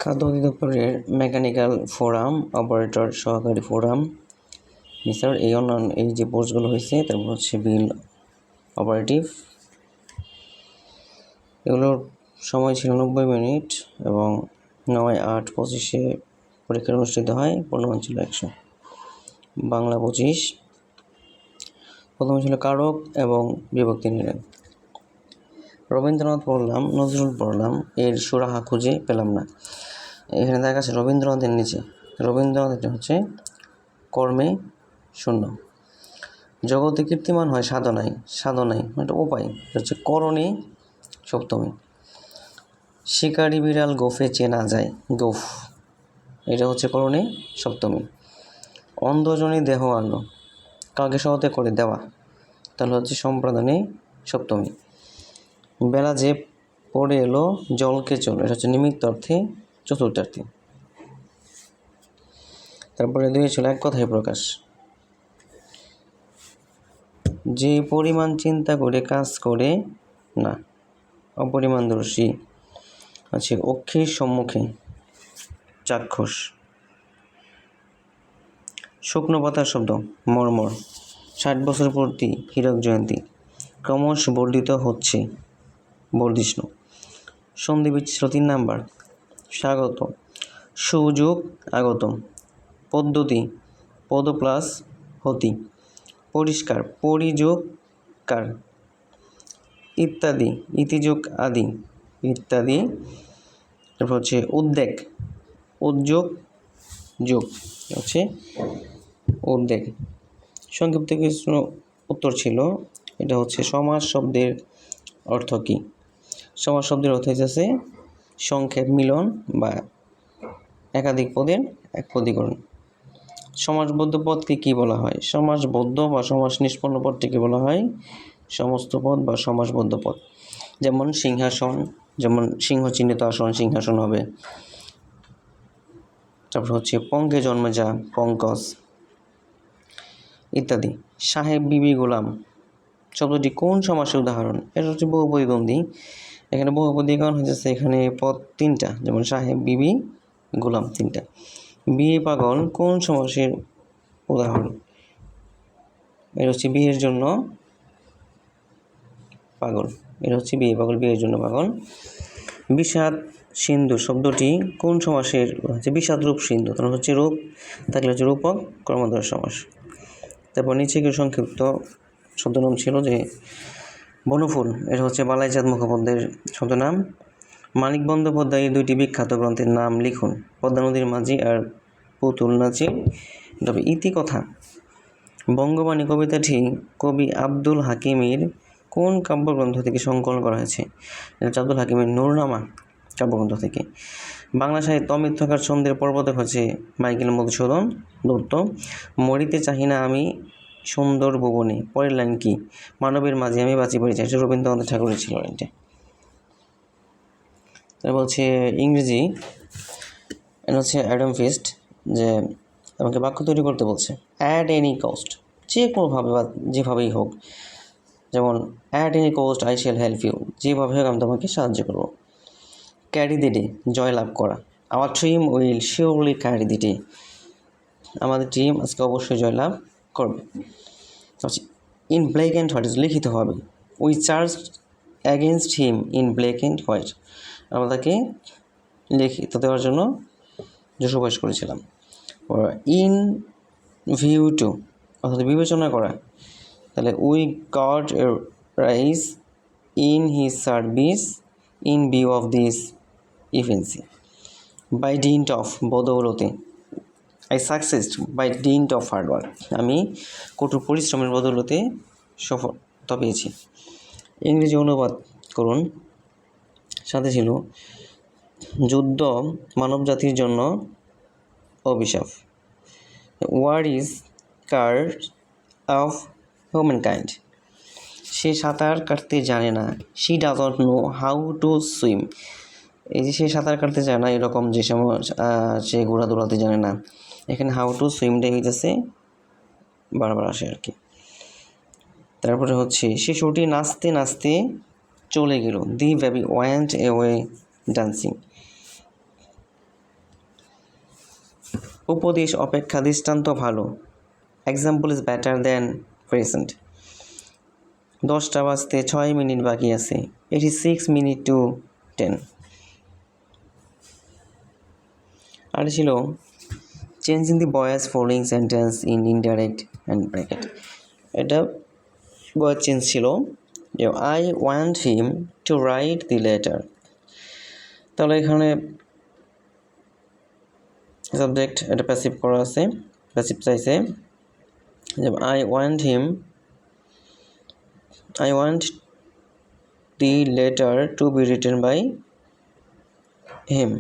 খাদ্য অধিদপ্তরের mechanical forum operator সহকারী ফোরাম মিস্টার এই যে পোস্টগুলো হয়েছে তারপর হচ্ছে বিল অপারেটিভ, এগুলোর সময় ছিল 90 মিনিট এবং 9/8/25 পরীক্ষা অনুষ্ঠিত হয়। পূর্ণমান ছিল 100। বাংলা 25। প্রথমে ছিল কারক এবং বিভক্তি নির্ণয়। রবীন্দ্রনাথ পড়লাম, নজরুল পড়লাম, এর সুরাহা খুঁজে পেলাম না। এখানে দেখা যাচ্ছে রবীন্দ্রনাথের নিচে রবীন্দ্রনাথ এটা হচ্ছে কর্মে শূন্য। জগতে কীর্তিমান হয় সাধনায় একটা উপায়, এটা হচ্ছে করণে সপ্তমী। শিকারি বিড়াল গোফে চেনা যায়, গোফ এটা হচ্ছে করণে সপ্তমী। অন্ধজনে দেহ আলো, কাকে সহতে করে দেওয়া, তাহলে হচ্ছে সম্প্রদানে সপ্তমী। বেলা যে পড়ে এলো জলকে চল, এটা হচ্ছে নিমিত্ত অর্থে চতুর্থার্থী। তারপরে 2 ছিল এক কথায় প্রকাশ। যে পরিমাণ চিন্তা করে কাজ করে না, অপরিমাণদর্শী আছে। অক্ষের সম্মুখে চাক্ষুষ। শুকনো পাতার শব্দ মর্মর। 60 বছর পূর্তি হীরক জয়ন্তী। ক্রমশ বর্ধিত হচ্ছে বর্ধিষ্ণু। সন্ধি বিচ্ছিন্ন 3 নাম্বার। স্বাগত, সুযোগ আগতম। পদ্ধতি পদ প্লাস হতি। পরিষ্কার পরিযোগ কার। ইত্যাদি ইতিযোগ আদি ইত্যাদি। তারপর হচ্ছে উদ্বেগ উদ্যোগ যোগ হচ্ছে উদ্বেগ। সংক্ষিপ্ত কিছু উত্তর ছিল। এটা হচ্ছে সমাস শব্দের অর্থ কী? সমাস শব্দের অর্থ হচ্ছে সংক্ষেপ, মিলন বা একাধিক পদের এক পদীকরণ। সমাসবদ্ধ পদকে কী বলা হয়? সমাসবদ্ধ বা সমাস নিষ্পন্ন পদটিকে বলা হয় সমস্ত পদ বা সমাসবদ্ধ পদ। যেমন সিংহাসন, যেমন সিংহ চিহ্নিত আসন সিংহাসন হবে। তারপর হচ্ছে পঙ্কে জন্মে যা, পঙ্কজ ইত্যাদি। সাহেব বিবি গোলাম শব্দটি কোন সমাসের উদাহরণ? এটা হচ্ছে বহুপদী দ্বন্দ্বী। এখানে বহুপদী কারণ হচ্ছে এখানে পদ 3টা, যেমন সাহেব বিবি গোলাম 3টা। বিয়ে পাগল কোন সমাসের উদাহরণ? এটা হচ্ছে বিয়ের জন্য পাগল, এটা হচ্ছে বিয়ে পাগল, বিয়ের জন্য পাগল। বিষাদ সিন্ধু শব্দটি কোন সমাসের? হচ্ছে বিষাদ রূপ সিন্ধু, তাহলে হচ্ছে রূপ থাকলে হচ্ছে রূপক কর্মধারয় সমাস। তারপর নিচে কিছু সংক্ষিপ্ত ছদ্মনাম ছিল যে বনফুল, এটা হচ্ছে বালাইচাঁদ মুখোপাধ্যায়ের ছদ্মনাম। মানিক বন্দ্যোপাধ্যায়ের 2টি বিখ্যাত গ্রন্থের নাম লিখুন। পদ্মা নদীর মাঝি আর পুতুল নাচে। তবে ইতিকথা বঙ্গবাণী কবিতাটি কবি আব্দুল হাকিমের কোন কাব্যগ্রন্থ থেকে সংকলন করা হয়েছে? এটা আব্দুল হাকিমের নূরনামা কাব্যগ্রন্থ থেকে। বাংলা সাহিত্য অমিথ্যাকার ছন্দের প্রবর্তক হচ্ছে মাইকেল মধুসূদন দত্ত। মরিতে চাহি না আমি সুন্দর ভুবনে, পরের লাইন কি? মানবের মাঝে আমি বাঁচি পড়েছি, এটা রবীন্দ্রনাথ ঠাকুরের ছিল এটা। তারপর হচ্ছে ইংরেজি, এটা হচ্ছে অ্যাডাম ফিস্ট, যে আমাকে বাক্য তৈরি করতে বলছে। অ্যাট এনি কস্ট, যে কোনোভাবে বা যেভাবেই হোক, যেমন at any cost I shall help you, যেভাবে হোক আমি তোমাকে সাহায্য করবো। ক্যারি দ্য ডে, জয়লাভ করা। Our team will surely carry the day, আমাদের টিম আজকে অবশ্যই জয়লাভ করবে। ইন ব্ল্যাক অ্যান্ড হোয়াইট, লিখিত হবে। We charge against him in black and white, আমরা তাকে লিখিত দেওয়ার জন্য সুপারিশ করেছিলাম। ইন ভিউ টু অর্থাৎ বিবেচনা করা, তাহলে we got a rise in his service in view of this efficiency. By dint of বদৌলতে, I success by dint of hard work, আমি কঠোর পরিশ্রমের বদৌলতে সফলতা পেয়েছি। ইংরেজি অনুবাদ করুন। সাথে ছিল যুদ্ধ মানবজাতির জন্য অভিশাপ। War is curse of humankind, সে সাঁতার কাটতে জানে না। She doesn't know how to swim, এই যে সে সাঁতার কাটতে জানে না, এরকম যে সময় সে ঘোড়া দৌড়াতে জানে না। এখানে হাউ টু সুইমটাই হইতেছে বারবার আসে আর কি। তারপরে হচ্ছে শিশুটি নাচতে নাচতে চলে গেল। দি বেবি ওয়েন্ট অ্যাওয়ে ডান্সিং। উপদেশ অপেক্ষা দৃষ্টান্ত ভালো, example is better than present. 10টা বাজতে 6 মিনিট বাকি আছে, এটি 6 মিনিট টু 10। আর ছিল changing the voice following sentence in indirect and bracket. এটা ভয়েস চেঞ্জ ছিল যে I want him to write the letter. তাহলে এখানে সাবজেক্ট এটা প্যাসিভ করা আছে, প্যাসিভ চাইছে যে I want the letter to be written by him.